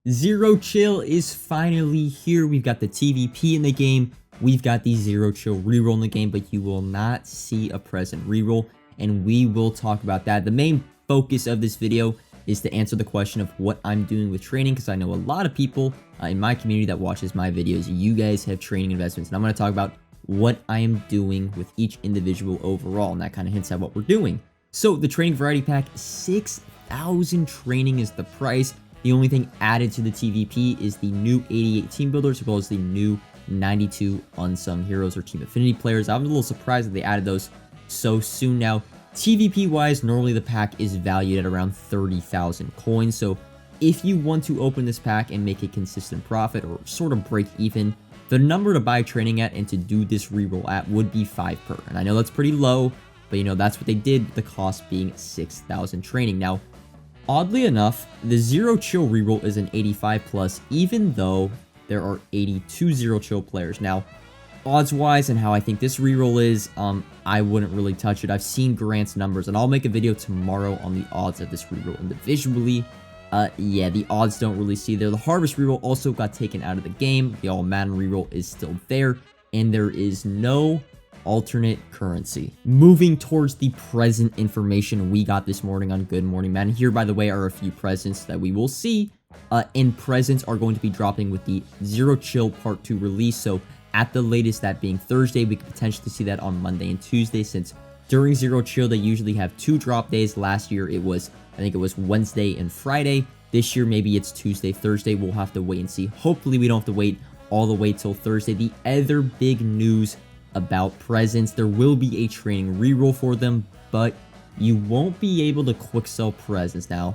Zero Chill is finally here. We've got the TVP in the game. We've got the Zero Chill reroll in the game, but you will not see a present reroll, and we will talk about that. The main focus of this video is to answer the question of what I'm doing with training, because I know a lot of people in my community that watches my videos, you guys have training investments, and I'm going to talk about what I am doing with each individual overall, and that kind of hints at what we're doing. So the training variety pack, 6,000 training is the price. The only thing added to the TVP is the new 88 team builders, as well as the new 92 unsung heroes or team affinity players. I'm a little surprised that they added those so soon. Now, TVP wise, normally the pack is valued at around 30,000 coins. So if you want to open this pack and make a consistent profit or sort of break even, the number to buy training at and to do this reroll at would be 5 per. And I know that's pretty low, but you know, that's what they did with the cost being 6,000 training. Now, oddly enough, the Zero Chill reroll is an 85 plus, even though there are 82 Zero Chill players. Now, odds-wise and how I think this reroll is, I wouldn't really touch it. I've seen Grant's numbers, and I'll make a video tomorrow on the odds of this reroll individually. Yeah, the odds don't really see there. The Harvest reroll also got taken out of the game. The All Madden reroll is still there, and there is no alternate currency. Moving towards the present information we got this morning on Good Morning Madden. Here, by the way, are a few presents that we will see. And presents are going to be dropping with the Zero Chill Part 2 release. So at the latest, that being Thursday, we could potentially see that on Monday and Tuesday, since during Zero Chill, they usually have 2 drop days. Last year, I think it was Wednesday and Friday. This year, maybe it's Tuesday, Thursday. We'll have to wait and see. Hopefully, we don't have to wait all the way till Thursday. The other big news about presents, there will be a training reroll for them, but you won't be able to quick sell presents. Now,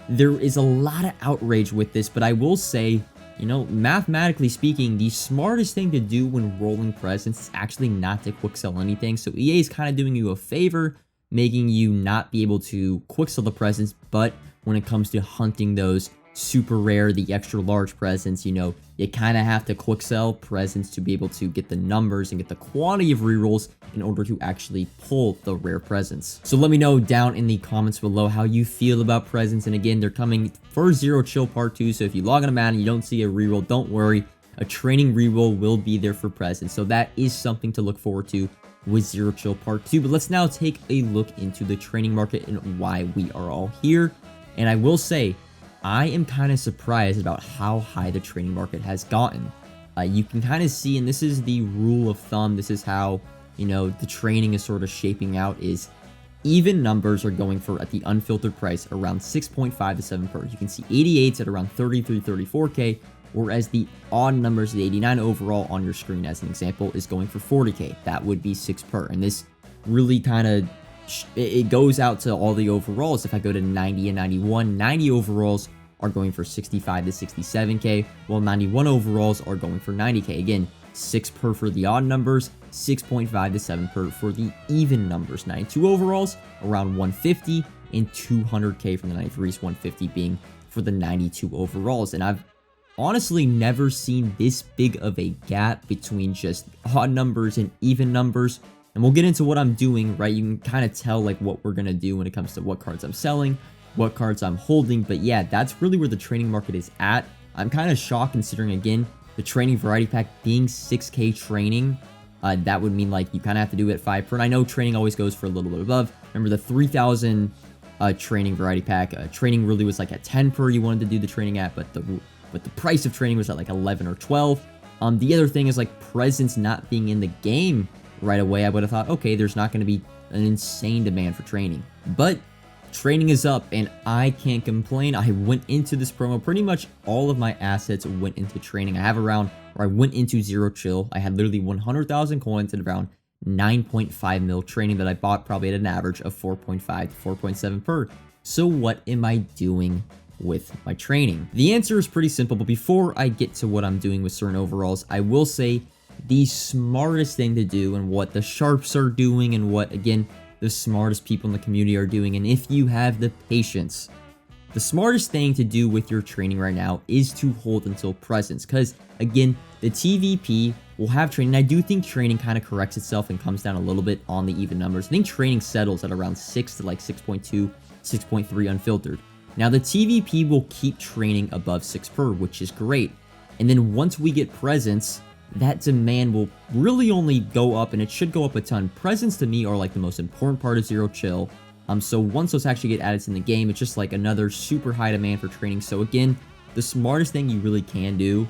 there is a lot of outrage with this, but I will say, you know, mathematically speaking, the smartest thing to do when rolling presents is actually not to quick sell anything. So EA is kind of doing you a favor, making you not be able to quick sell the presents, but when it comes to hunting those super rare, the extra large presents, you know, you kind of have to quick sell presents to be able to get the numbers and get the quantity of rerolls in order to actually pull the rare presents. So let me know down in the comments below how you feel about presents. And again, they're coming for Zero Chill Part 2. So if you log on to Madden and you don't see a reroll, don't worry. A training reroll will be there for presents. So that is something to look forward to with Zero Chill Part 2. But let's now take a look into the training market and why we are all here. And I will say, I am kind of surprised about how high the training market has gotten. You can kind of see, and this is the rule of thumb, this is how, you know, the training is sort of shaping out, is even numbers are going for, at the unfiltered price, around 6.5 to 7 per. You can see 88s at around 33, 34k, whereas the odd numbers, the 89 overall on your screen as an example, is going for 40k. That would be 6 per. And this really kind of, it goes out to all the overalls. If I go to 90 and 91, 90 overalls are going for 65 to 67k, while 91 overalls are going for 90k. Again, 6 per for the odd numbers, 6.5 to 7 per for the even numbers. 92 overalls around 150, and 200k from the 93s, 150 being for the 92 overalls. And I've honestly never seen this big of a gap between just odd numbers and even numbers. And we'll get into what I'm doing, right? You can kind of tell like what we're going to do when it comes to what cards I'm selling, what cards I'm holding. But yeah, that's really where the training market is at. I'm kind of shocked considering, again, the training variety pack being 6k training. That would mean like you kind of have to do it at 5 per. And I know training always goes for a little bit above. Remember the 3,000 training variety pack, training really was like at 10 per you wanted to do the training at, but the price of training was at like 11 or 12. The other thing is like presents not being in the game right away. I would have thought, okay, there's not going to be an insane demand for training, but training is up and I can't complain. I went into this promo, pretty much all of my assets went into training. I went into Zero Chill. I had literally 100,000 coins and around 9.5 mil training that I bought probably at an average of 4.5 to 4.7 per. So what am I doing with my training? The answer is pretty simple, but before I get to what I'm doing with certain overalls, I will say the smartest thing to do and what the sharps are doing and what, again, the smartest people in the community are doing, and if you have the patience, the smartest thing to do with your training right now is to hold until presents, because again, the TVP will have training. I do think training kind of corrects itself and comes down a little bit on the even numbers. I think training settles at around 6 to like 6.2, 6.3 unfiltered. Now the TVP will keep training above 6 per, which is great. And then once we get presents, that demand will really only go up, and it should go up a ton. Presents to me are like the most important part of Zero Chill. So once those actually get added in the game, it's just like another super high demand for training. So again, the smartest thing you really can do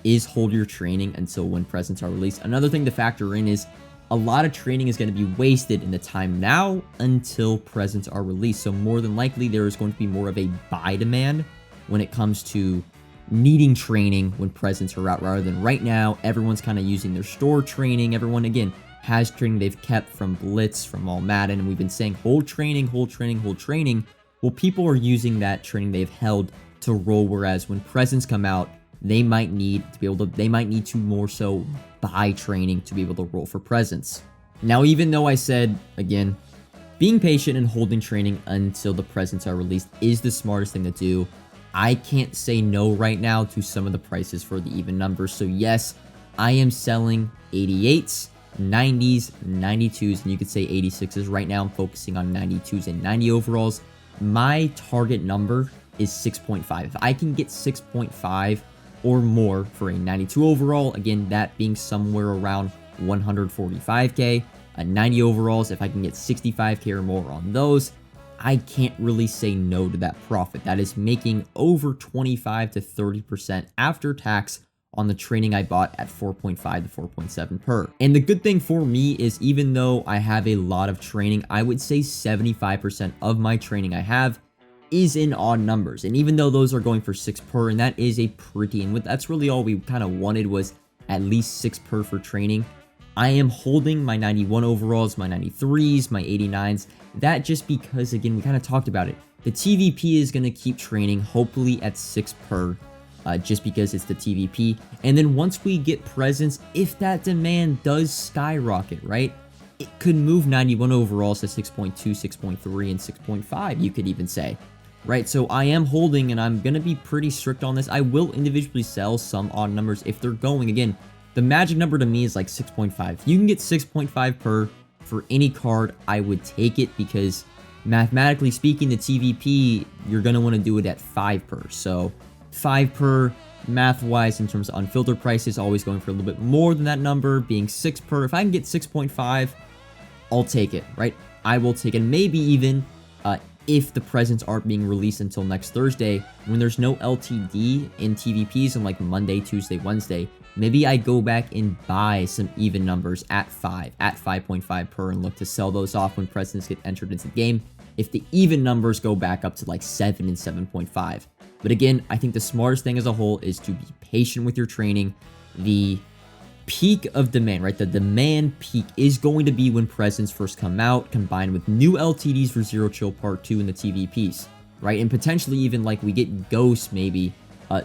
is hold your training until when presents are released. Another thing to factor in is a lot of training is going to be wasted in the time now until presents are released. So more than likely, there is going to be more of a buy demand when it comes to needing training when presents are out, rather than right now, everyone's kind of using their store training. Everyone, again, has training they've kept from Blitz, from all Madden, and we've been saying hold training, hold training, hold training. Well, people are using that training they've held to roll, whereas when presents come out, they might need to more so buy training to be able to roll for presents. Now, even though I said, again, being patient and holding training until the presents are released is the smartest thing to do, I can't say no right now to some of the prices for the even numbers. So yes, I am selling 88s, 90s, 92s, and you could say 86s. Right now, I'm focusing on 92s and 90 overalls. My target number is 6.5. If I can get 6.5 or more for a 92 overall, again, that being somewhere around 145k, 90 overalls, if I can get 65k or more on those, I can't really say no to that profit. That is making over 25 to 30% after tax on the training I bought at 4.5 to 4.7 per. And the good thing for me is, even though I have a lot of training, I would say 75% of my training I have is in odd numbers. And even though those are going for 6 per, and that is a pretty, and that's really all we kind of wanted, was at least 6 per for training, I am holding my 91 overalls, my 93s, my 89s. That just because, again, we kind of talked about it. The TVP is going to keep training, hopefully at 6 per, just because it's the TVP. And then once we get presents, if that demand does skyrocket, right, it could move 91 overalls to 6.2, 6.3, and 6.5, you could even say. Right, so I am holding, and I'm going to be pretty strict on this. I will individually sell some odd numbers if they're going. Again, the magic number to me is like 6.5. You can get 6.5 per for any card, I would take it, because mathematically speaking, the TVP, you're going to want to do it at 5 per. So 5 per, math-wise, in terms of unfiltered prices, always going for a little bit more than that number, being 6 per. If I can get 6.5, I'll take it, right? I will take it. Maybe even if the presents aren't being released until next Thursday, when there's no LTD in TVPs on like Monday, Tuesday, Wednesday, maybe I go back and buy some even numbers at 5.5 per, and look to sell those off when presents get entered into the game, if the even numbers go back up to like 7 and 7.5. But again, I think the smartest thing as a whole is to be patient with your training. The peak of demand, right? The demand peak is going to be when presents first come out, combined with new LTDs for Zero Chill Part 2 and the TVPs, right? And potentially even like we get ghosts maybe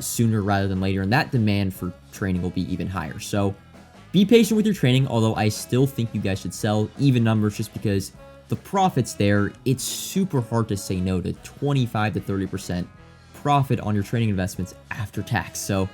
sooner rather than later, and that demand for training will be even higher. So be patient with your training, although I still think you guys should sell even numbers, just because the profit's there. It's super hard to say no to 25 to 30% profit on your training investments after tax. So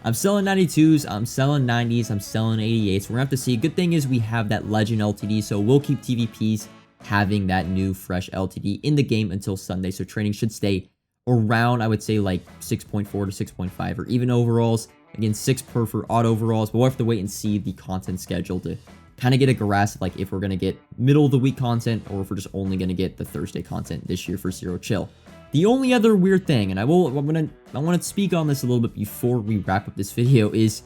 I'm selling 92s, I'm selling 90s, I'm selling 88s. We're gonna have to see. Good thing is we have that legend LTD, so we'll keep TVPs having that new fresh LTD in the game until Sunday. So training should stay around, I would say, like 6.4 to 6.5, or even overalls. Again, 6 per for odd overalls, but we'll have to wait and see the content schedule to kind of get a grasp of like if we're gonna get middle of the week content, or if we're just only gonna get the Thursday content this year for Zero Chill. The only other weird thing, and I want to speak on this a little bit before we wrap up this video, is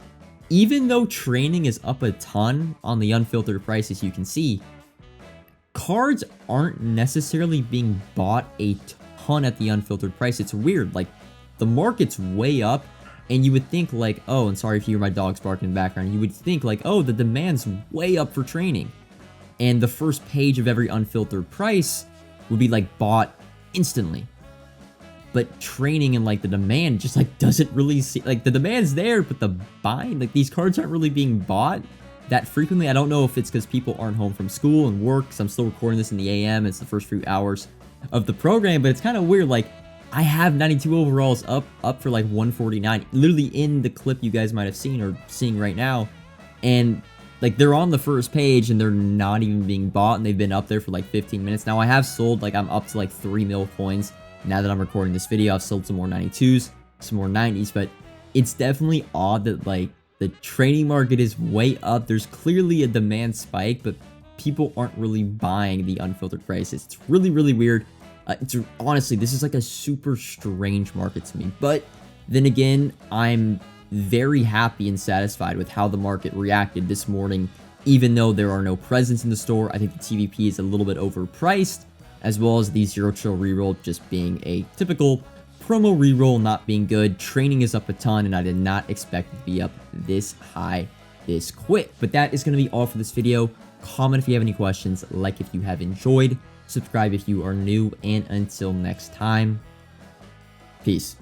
even though training is up a ton on the unfiltered prices, you can see cards aren't necessarily being bought a ton at the unfiltered price. It's weird. Like, the market's way up, and you would think like, oh, and sorry if you hear my dogs barking in the background, you would think like, oh, the demand's way up for training, and the first page of every unfiltered price would be like bought instantly. But training and like the demand just like doesn't really see, like the demand's there, but the buying, like these cards aren't really being bought that frequently. I don't know if it's because people aren't home from school and work, because I'm still recording this in the AM. It's the first few hours of the program, but it's kind of weird. Like, I have 92 overalls up for like 149, literally in the clip you guys might have seen or seeing right now, and like they're on the first page and they're not even being bought, and they've been up there for like 15 minutes now. I have sold, like I'm up to like 3 mil coins Now that I'm recording this video, I've sold some more 92s, some more 90s, but it's definitely odd that like the trading market is way up. There's clearly a demand spike, but people aren't really buying the unfiltered prices. It's really, really weird. Honestly, this is like a super strange market to me. But then again, I'm very happy and satisfied with how the market reacted this morning. Even though there are no presents in the store, I think the TVP is a little bit overpriced, as well as the Zero Chill reroll just being a typical promo reroll, not being good. Training is up a ton, and I did not expect it to be up this high this quick. But that is going to be all for this video. Comment if you have any questions, like if you have enjoyed, subscribe if you are new, and until next time, peace.